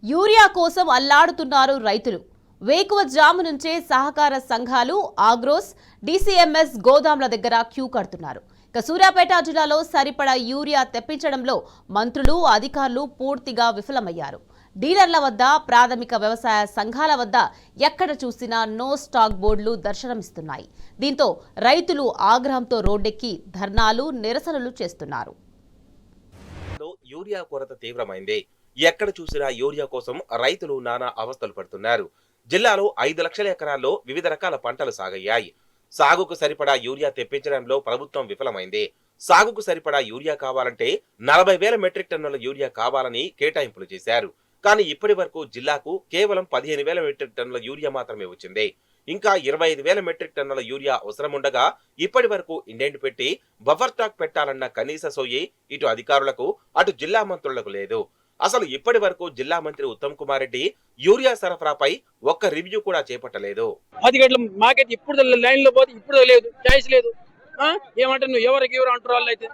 Urea కోసం అల్లాడుతున్నారు రైతులు. వేకువజాము నుంచే సహకార సంఘాలు, ఆగ్రోస్, డీసీఎంఎస్ గోదాంల దగ్గర క్యూ కడుతున్నారు. సూర్యాపేట జిల్లాలో సరిపడా యూరియా తెప్పించడంలో మంత్రులు, అధికారులు పూర్తిగా విఫలమయ్యారు. డీలర్ల వద్ద, ప్రాథమిక వ్యవసాయ సంఘాల వద్ద ఎక్కడ చూసినా నో స్టాక్ బోర్డులు దర్శనమిస్తున్నాయి. దీంతో రైతులు ఆగ్రహంతో రోడ్డెక్కి ధర్నాలు, నిరసనలు చేస్తున్నారు. యూరియా కొరత తీవ్రమైంది. ఎక్కడ చూసినా యూరియా కోసం రైతులు నానా అవస్థలు పడుతున్నారు. జిల్లాలో 5 లక్షల ఎకరాల్లో వివిధ రకాల పంటలు సాగయ్యాయి. సాగుకు సరిపడా యూరియా తెప్పించడంలో ప్రభుత్వం విఫలమైంది. సాగుకు సరిపడా యూరియా కావాలంటే 40,000 మెట్రిక్ టన్నుల యూరియా కావాలని కేటాయింపులు చేశారు. కానీ ఇప్పటి వరకు జిల్లాకు కేవలం 15,000 మెట్రిక్ టన్నుల యూరియా మాత్రమే వచ్చింది. ఇంకా 25,000 మెట్రిక్ టన్నుల యూరియా అవసరముండగా ఇప్పటి వరకు ఇండెంట్ పెట్టి బఫర్ స్టాక్ పెట్టాలన్న కనీస సోయి ఇటు అధికారులకు, అటు జిల్లా మంత్రులకు లేదు. అసలు ఇప్పటి వరకు జిల్లా మంత్రి ఉత్తమ్ కుమార్ రెడ్డి యూరియా సరఫరాపై ఒక్క రివ్యూ కూడా చేపట్టలేదు. 10 గంటల మార్కెట్ ఇప్పుడు లైన్ లో పోతే ఇప్పుడు లేదు, చాయిస్ లేదు. ఏమంటే నువ్వు ఎవరికి అంటారు వాళ్ళు అయితే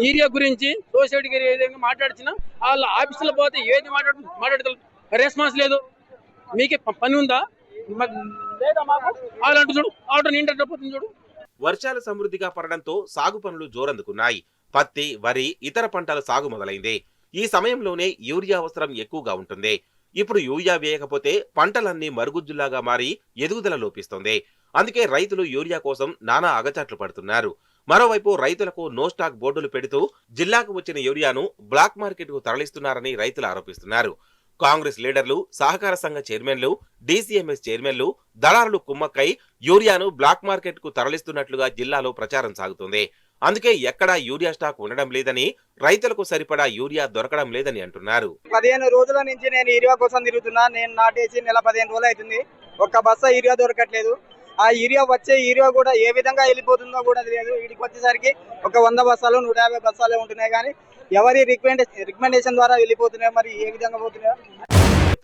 యూరియా గురించి సొసైటీకి ఏదైనా మాట్లాడినా వాళ్ళ ఆఫీసులో పోతే ఏది మాట్లాడతారు, రెస్పాన్స్ లేదు. మీకే పని ఉందా లేదా? మాకు వాళ్ళు అంటూ చూడు, ఆటో ఇంటర్ పోతుంది చూడు. వర్షాలు సమృద్ధిగా పడడంతో సాగు పనులు జోరందుకున్నాయి. పత్తి, వరి, ఇతర పంటల సాగు మొదలైంది. ఈ సమయంలోనే యూరియా అవసరం ఎక్కువగా ఉంటుంది. ఇప్పుడు యూరియా వేయకపోతే పంటలన్నీ మరుగుజ్జులాగా మారి ఎదుగుదల లోపిస్తుంది. అందుకే రైతులు యూరియా కోసం నానా అగచాట్లు పడుతున్నారు. మరోవైపు రైతులకు నో స్టాక్ బోర్డులు పెడుతూ జిల్లాకు వచ్చిన యూరియాను బ్లాక్ మార్కెట్ కు తరలిస్తున్నారని రైతులు ఆరోపిస్తున్నారు. కాంగ్రెస్ లీడర్లు, సహకార సంఘ చైర్మన్లు, డీసీఎంఎస్ చైర్మన్లు, దళారులు కుమ్మక్కై యూరియాను బ్లాక్ మార్కెట్ కు తరలిస్తున్నట్లుగా జిల్లాలో ప్రచారం సాగుతుంది. అందుకే ఎక్కడా యూరియా స్టాక్ ఉండడం లేదని, రైతులకు సరిపడా యూరియా దొరకడం లేదని అంటున్నారు. 15 రోజుల నుంచి నేను యూరియా కోసం తిరుగుతున్నా. నేను నాటేసి నెల 15 రోజులు అవుతుంది. ఒక్క బస్తా యూరియా దొరకట్లేదు. ఆ యూరియా వచ్చే యూరియా కూడా ఏ విధంగా వెళ్ళిపోతుందో కూడా తెలియదు. వీటికి వచ్చేసరికి ఒక 100 బస్తాలు 150 బస్తాలే ఉంటున్నాయి. కానీ ఎవరి రికమెండేషన్ ద్వారా వెళ్ళిపోతున్నాయో మరి ఏ విధంగా పోతున్నాయో.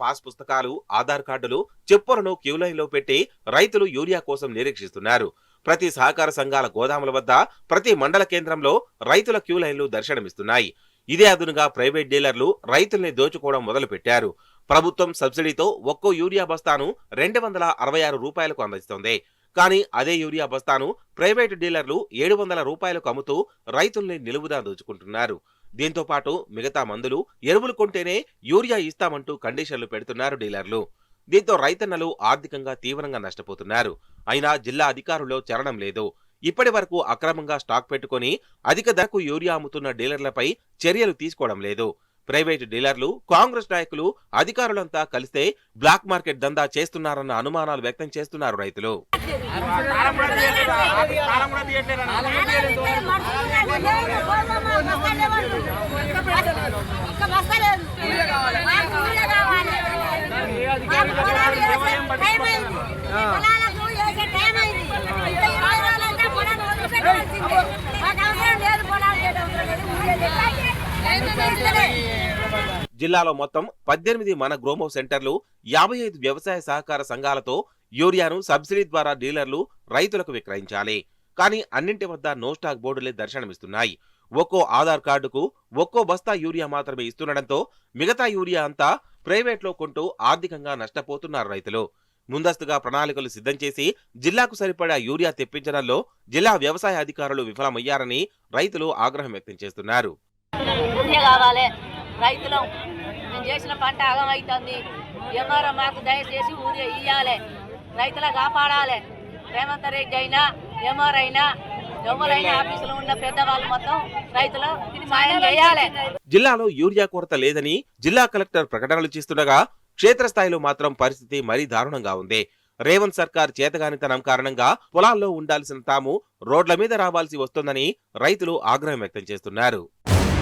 పాస్ పుస్తకాలు, ఆధార్ కార్డులు, చెప్పులను క్యూ లైన్ లో పెట్టి రైతులు యూరియా కోసం నిరీక్షిస్తున్నారు. ప్రతి సహకార సంఘాల గోదాముల వద్ద, ప్రతి మండల కేంద్రంలో రైతుల క్యూ లైన్లు దర్శనమిస్తున్నాయి. ఇదే అదునుగా ప్రైవేట్ డీలర్లు రైతుల్ని దోచుకోవడం మొదలు పెట్టారు. ప్రభుత్వం సబ్సిడీతో ఒక్కో యూరియా బస్తాను 266 రూపాయలకు అందిస్తోంది. కానీ అదే యూరియా బస్తాను ప్రైవేటు డీలర్లు 700 రూపాయలకు అమ్ముతూ రైతుల్ని నిలువుదా దోచుకుంటున్నారు. దీంతో పాటు మిగతా మందులు, ఎరువులు కొంటేనే యూరియా ఇస్తామంటూ కండిషన్లు పెడుతున్నారు డీలర్లు. దీంతో రైతన్నలు ఆర్థికంగా తీవ్రంగా నష్టపోతున్నారు. అయినా జిల్లా అధికారుల్లో చలనం లేదు. ఇప్పటి వరకు అక్రమంగా స్టాక్ పెట్టుకుని అధిక ధరకు యూరియా అమ్ముతున్న డీలర్లపై చర్యలు తీసుకోవడం లేదు. ప్రైవేటు డీలర్లు, కాంగ్రెస్ నాయకులు, అధికారులంతా కలిస్తే బ్లాక్ మార్కెట్ దందా చేస్తున్నారన్న అనుమానాలు వ్యక్తం చేస్తున్నారు రైతులు. జిల్లాలో మొత్తం 18 మన గ్రోమో సెంటర్లు, 55 వ్యవసాయ సహకార సంఘాలతో యూరియాను సబ్సిడీ ద్వారా డీలర్లు రైతులకు విక్రయించాలి. కానీ అన్నింటి వద్ద నో స్టాక్ బోర్డులే దర్శనమిస్తున్నాయి. ఒక్కో ఆధార్ కార్డుకు ఒక్కో బస్తా యూరియా మాత్రమే ఇస్తుండటంతో మిగతా యూరియా అంతా ప్రైవేట్లో కొంటూ ఆర్థికంగా నష్టపోతున్నారు రైతులు. ముందస్తుగా ప్రణాళికలు సిద్ధం చేసి జిల్లాకు సరిపడా యూరియా తెప్పించడంలో జిల్లా వ్యవసాయ అధికారులు విఫలమయ్యారని రైతులు ఆగ్రహం వ్యక్తం చేస్తున్నారు. రైతులం మేము చేసిన పంట ఆగమవుతుంది. ఎంఆర్ఓ మాకు దయచేసి ఊరియా ఇయ్యాలి, రైతుల కాపాడాలి. రేవంత్ రెడ్డి అయినా, ఎంఆర్ అయినా, ఎవరైనా ఆఫీసులో ఉన్న పెద్దవాళ్ళు మొత్తం రైతులు సాయం చేయాలి. జిల్లాలో యూరియా కొరత లేదని జిల్లా కలెక్టర్ ప్రకటనలు చేస్తుండగా క్షేత్రస్థాయిలో మాత్రం పరిస్థితి మరీ దారుణంగా ఉంది. రేవంత్ సర్కార్ చేతగానితనం కారణంగా పొలాల్లో ఉండాల్సిన తాము రోడ్ల మీద రావాల్సి వస్తోందని రైతులు ఆగ్రహం వ్యక్తం చేస్తున్నారు.